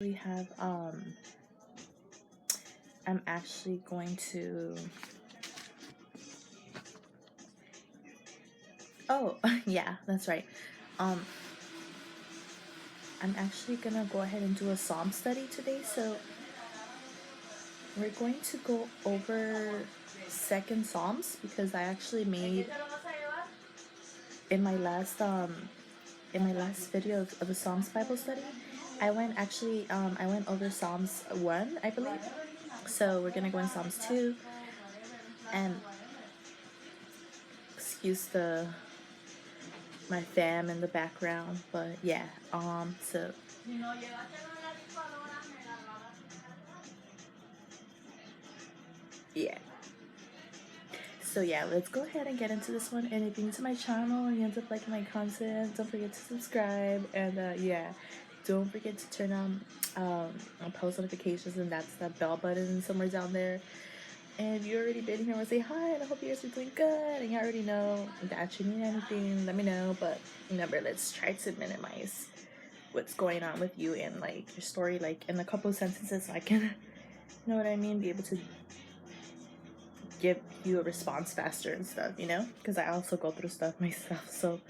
We have I'm actually going to yeah, that's right. um I'm actually gonna go ahead and do a psalm study today. So we're going to go over second psalms, because I actually made in my last video of the Psalms Bible study, I went over Psalms 1, I believe. So we're gonna go in Psalms 2, and excuse my fam in the background, but yeah. So yeah. So yeah, let's go ahead and get into this one. And if you're new to my channel and you end up liking my content, don't forget to subscribe. And yeah, don't forget to turn on post notifications, and that's that bell button somewhere down there. And if you already been here, I say hi, and I hope you guys are doing good. And you already know that you need anything, let me know. But remember, let's try to minimize what's going on with you and like your story, like in a couple of sentences, so I can, you know what I mean, be able to give you a response faster and stuff, because I also go through stuff myself. So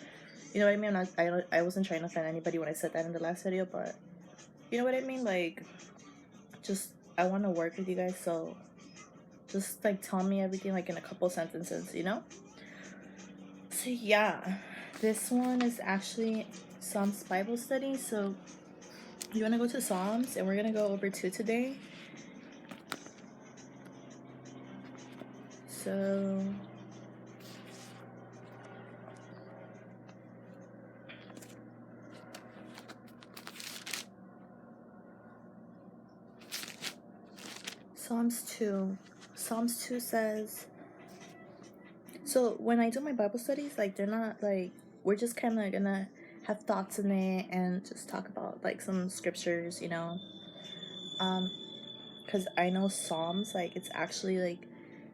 you know what I mean. I wasn't trying to offend anybody when I said that in the last video, but you know what I mean. Like, just I want to work with you guys, so just like tell me everything like in a couple sentences. So yeah, this one is actually Psalms Bible study. So you want to go to Psalms, and we're gonna go over 2 today. So Psalms 2 says, so when I do my Bible studies, like, they're not like, we're just kind of gonna have thoughts in it and just talk about like some scriptures, because I know Psalms, like, it's actually like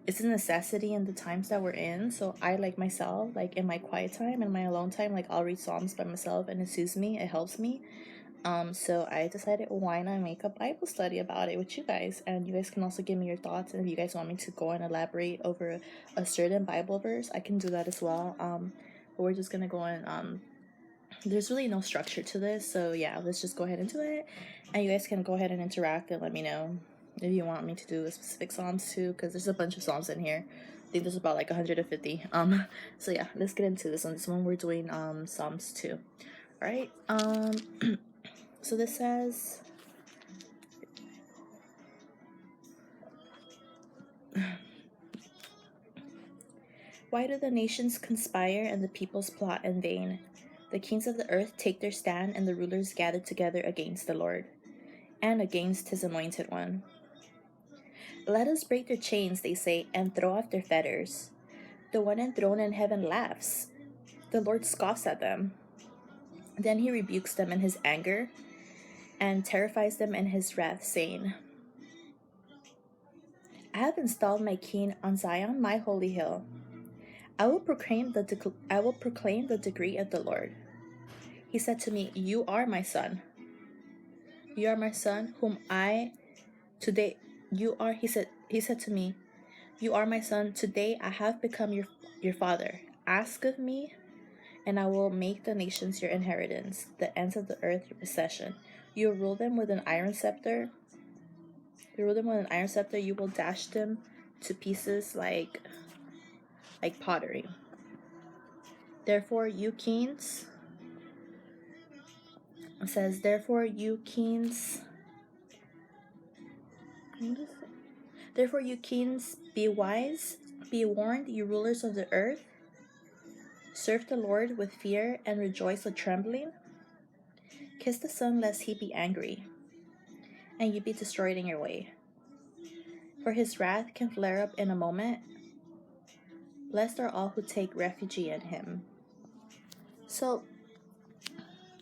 it's a necessity in the times that we're in. So I, like, myself, like in my quiet time and my alone time, like, I'll read Psalms by myself, and it soothes me, it helps me. So I decided, why not make a Bible study about it with you guys, and you guys can also give me your thoughts. And if you guys want me to go and elaborate over a certain Bible verse, I can do that as well. But we're just gonna go in. There's really no structure to this, so yeah, let's just go ahead into it, and you guys can go ahead and interact and let me know if you want me to do a specific psalms too, because there's a bunch of psalms in here. I think there's about like 150. So yeah, let's get into this one. This one we're doing Psalms 2. All right. So this says, why do the nations conspire and the peoples plot in vain? The kings of the earth take their stand, and the rulers gather together against the Lord and against his anointed one. Let us break their chains, they say, and throw off their fetters. The one enthroned in heaven laughs. The Lord scoffs at them. Then he rebukes them in his anger and terrifies them in his wrath, saying, I have installed my king on Zion, my holy hill. I will proclaim the decree of the Lord. He said to me, You are my son. You are my son, whom I today you are. He said to me, You are my son. Today I have become your father. Ask of me, and I will make the nations your inheritance, the ends of the earth your possession. You will rule them with an iron scepter. You rule them with an iron scepter. You will dash them to pieces like pottery. Therefore, you kings, it says, therefore you kings, be wise, be warned, you rulers of the earth. Serve the Lord with fear and rejoice with trembling. Kiss the Son lest he be angry, and you be destroyed in your way. For his wrath can flare up in a moment. Blessed are all who take refuge in him. So,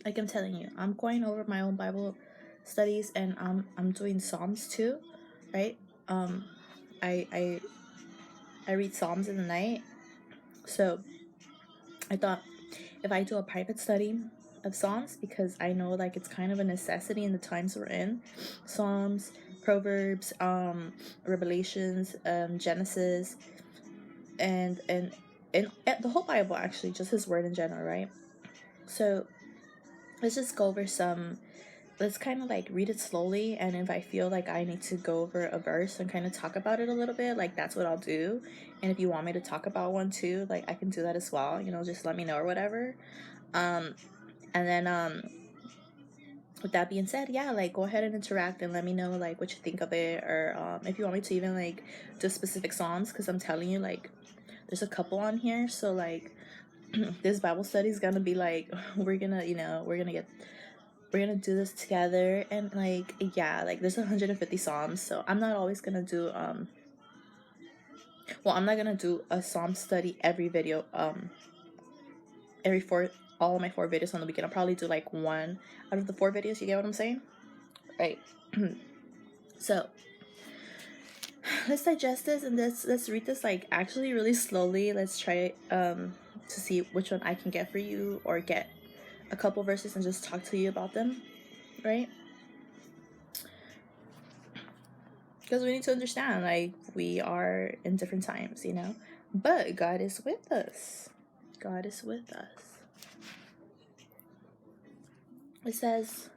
like I'm telling you, I'm going over my own Bible studies, and I'm doing Psalms too, right? I read Psalms in the night. So I thought, if I do a private study, of Psalms because I know like it's kind of a necessity in the times we're in. Psalms, Proverbs, Revelations, Genesis, and the whole Bible, actually, just His Word in general, right? So let's just go over some. Let's kind of like read it slowly, and if I feel like I need to go over a verse and kind of talk about it a little bit, like that's what I'll do. And if you want me to talk about one too, like I can do that as well. Just let me know or whatever. And then with that being said, yeah, like go ahead and interact and let me know like what you think of it, or if you want me to even like do specific psalms, because I'm telling you, like there's a couple on here, so like this Bible study is gonna be like we're gonna do this together, and like yeah, like there's 150 psalms, so I'm not always gonna do I'm not gonna do a psalm study every video, every four all of my 4 videos from the beginning. I'll probably do like one out of the 4 videos. You get what I'm saying? Right. So let's digest this, and let's read this like actually really slowly. Let's try to see which one I can get for you, or get a couple verses and just talk to you about them, right? Because we need to understand, like, we are in different times, but God is with us. God is with us. It says,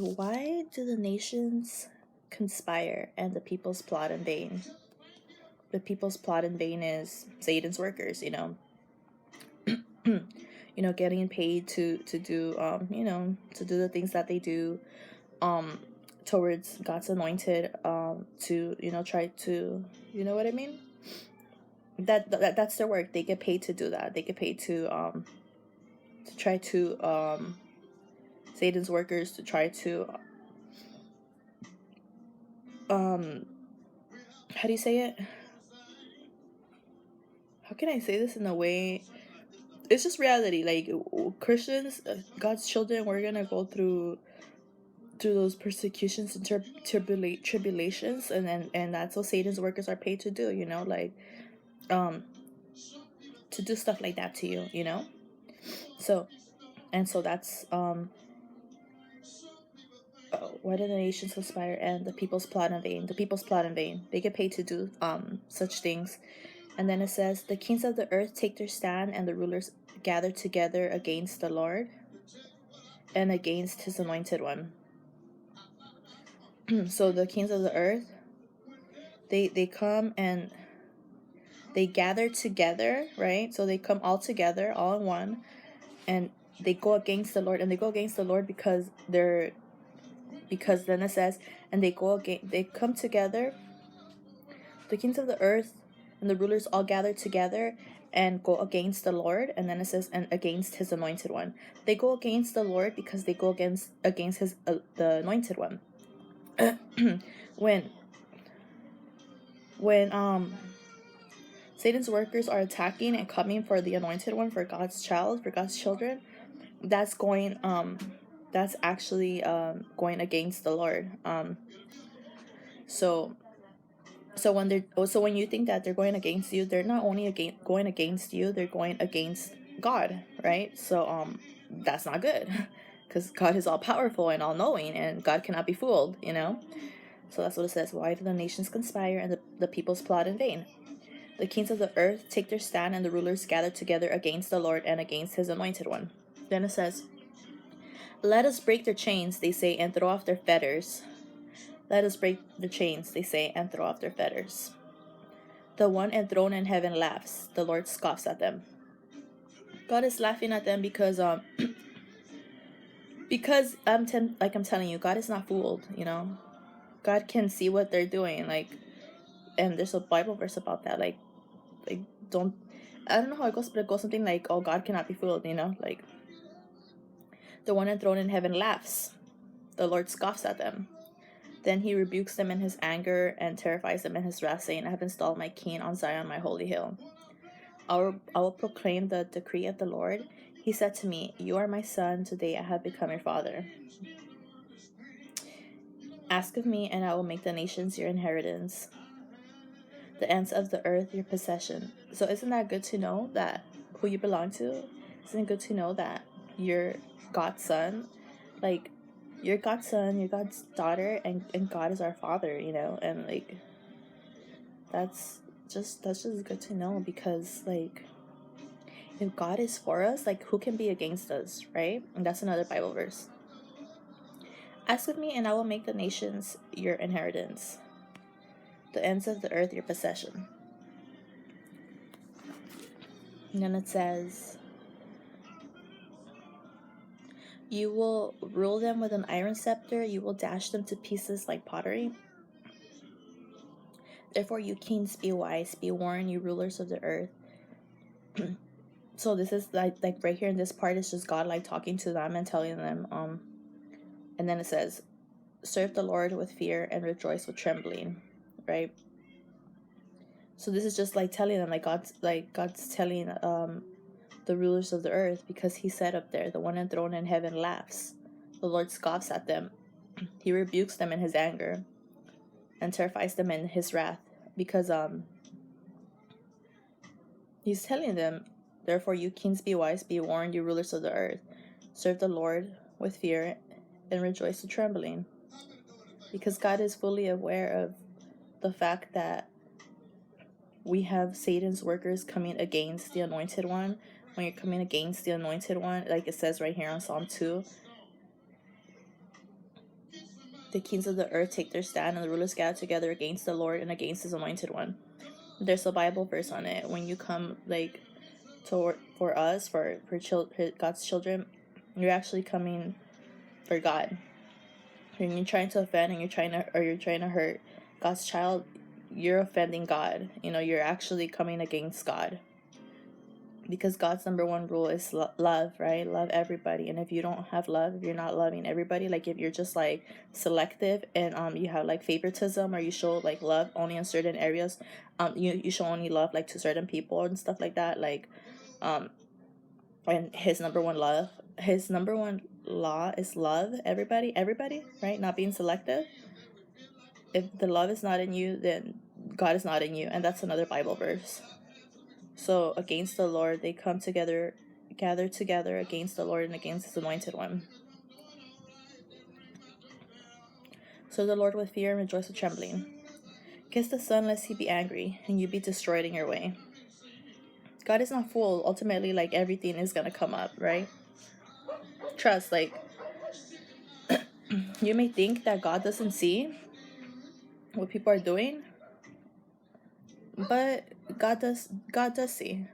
why do the nations conspire and the peoples plot in vain? The people's plot in vain is Satan's workers, getting paid to do to do the things that they do towards God's anointed, to try to, what I mean, that's their work. They get paid to do that. They get paid to try to Satan's workers to try to how do you say it? How can I say this in a way? It's just reality. Like Christians, God's children, we're gonna go through those persecutions and tribulations, and that's what Satan's workers are paid to do. Like to do stuff like that to you. So that's why do the nations conspire and the people's plot in vain? The people's plot in vain. They get paid to do such things. And then it says, the kings of the earth take their stand, and the rulers gather together against the Lord and against His anointed one. So the kings of the earth, they come and they gather together, right? So they come all together, all in one, and they go against the Lord. And they go against the Lord because then it says, and they come together, the kings of the earth and the rulers all gather together and go against the Lord. And then it says, and against His anointed one. They go against the Lord because they go against His the anointed one. when Satan's workers are attacking and coming for the anointed one, for God's children, that's actually going against the Lord. So when you think that they're going against you, they're not only going against you, they're going against God, right? So that's not good, because God is all powerful and all knowing, and God cannot be fooled, So that's what it says. Why do the nations conspire and the peoples plot in vain? The kings of the earth take their stand, and the rulers gather together against the Lord and against His anointed one. Then it says, let us break their chains, they say, and throw off their fetters. Let us break the chains, they say, and throw off their fetters. The one enthroned in heaven laughs. The Lord scoffs at them. God is laughing at them because I'm telling you, God is not fooled. God can see what they're doing. And there's a Bible verse about that. I don't know how it goes, but it goes something like, "Oh, God cannot be fooled." Like the one enthroned in heaven laughs. The Lord scoffs at them. Then He rebukes them in His anger and terrifies them in His wrath, saying, "I have installed my king on Zion, my holy hill. I will proclaim the decree of the Lord. He said to me, 'You are my son, today I have become your father. Ask of me, and I will make the nations your inheritance, the ends of the earth your possession.'" So isn't that good to know that who you belong to? Isn't it good to know that you're God's son? Like, you're God's son, you're God's daughter, and God is our father, you know? And like, that's just good to know, because like, if God is for us, like, who can be against us, right? And that's another Bible verse. Ask of me, and I will make the nations your inheritance, the ends of the earth your possession. And then it says, you will rule them with an iron scepter, you will dash them to pieces like pottery. Therefore, you kings, be wise, be warned, you rulers of the earth. So this is like right here in this part, it's just God like talking to them and telling them, and then it says, serve the Lord with fear and rejoice with trembling, right? So this is just like telling them, God's telling the rulers of the earth, because he said up there, the one enthroned in heaven laughs. The Lord scoffs at them. He rebukes them in his anger and terrifies them in his wrath, because he's telling them, therefore you kings, be wise, be warned, you rulers of the earth. Serve the Lord with fear and rejoice with trembling. Because God is fully aware of the fact that we have Satan's workers coming against the anointed one. When you're coming against the anointed one, like it says right here on Psalm 2, the kings of the earth take their stand, and the rulers gather together against the Lord and against his anointed one. There's a Bible verse on it. When you come like for us, for God's children, you're actually coming for God. When you're trying to offend and you're trying to hurt God's child, you're offending God. You know, you're actually coming against God. Because God's number one rule is love, right? Love everybody. And if you don't have love, if you're not loving everybody, like if you're just like selective and you have like favoritism, or you show like love only in certain areas, you show only love like to certain people and stuff like that, like and his number one law is love everybody, right? Not being selective. If the love is not in you, then God is not in you. And that's another Bible verse. So against the Lord, they come together, gather together against the Lord and against his anointed one. So the Lord with fear and rejoice with trembling. Kiss the Son, lest he be angry, and you be destroyed in your way. God is not fooled. Ultimately, like, everything is going to come up, right? Trust, like, you may think that God doesn't see what people are doing, but God does see.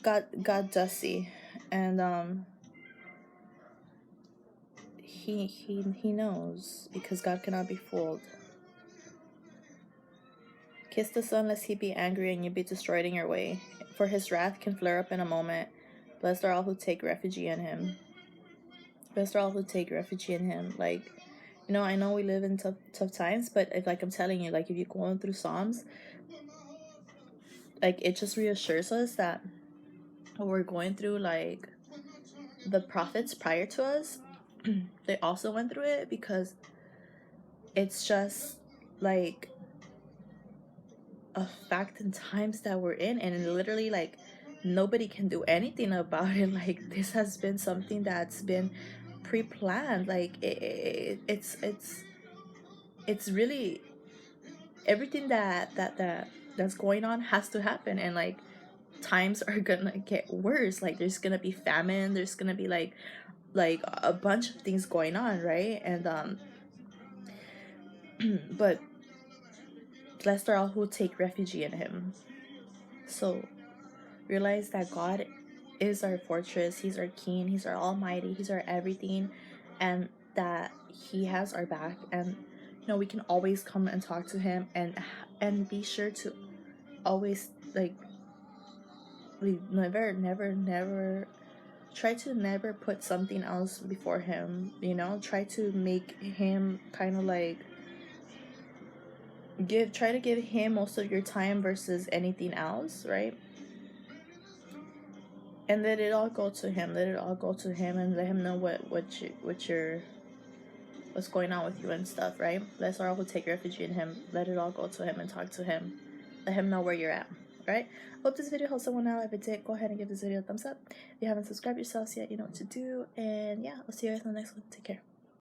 God does see. And he knows, because God cannot be fooled. Kiss the Son, lest he be angry and you be destroyed in your way, for his wrath can flare up in a moment. Blessed are all who take refuge in him. Blessed are all who take refuge in him. Like, you know, I know we live in tough times, but if, like I'm telling you, like, if you're going through Psalms, like, it just reassures us that we're going through, like, the prophets prior to us, they also went through it, because it's just like a fact in times that we're in, and literally, like, nobody can do anything about it. Like, this has been something that's been pre-planned. Like, it's really everything that's going on has to happen. And like, times are gonna get worse. Like, there's gonna be famine, there's gonna be like a bunch of things going on, right? And but blessed are all who take refuge in him. So realize that God is our fortress, he's our king, he's our almighty, he's our everything, and that he has our back. And you know, we can always come and talk to him, and be sure to always, like, we never try to never put something else before him. You know, try to make him kind of like try to give him most of your time versus anything else, right? And let it all go to him. Let it all go to him, and let him know what's going on with you and stuff, right? Let's all take refuge in him. Let it all go to him and talk to him. Let him know where you're at. Alright, hope this video helped someone out. If it did, go ahead and give this video a thumbs up. If you haven't subscribed yourselves yet, you know what to do. And yeah, I'll see you guys in the next one. Take care.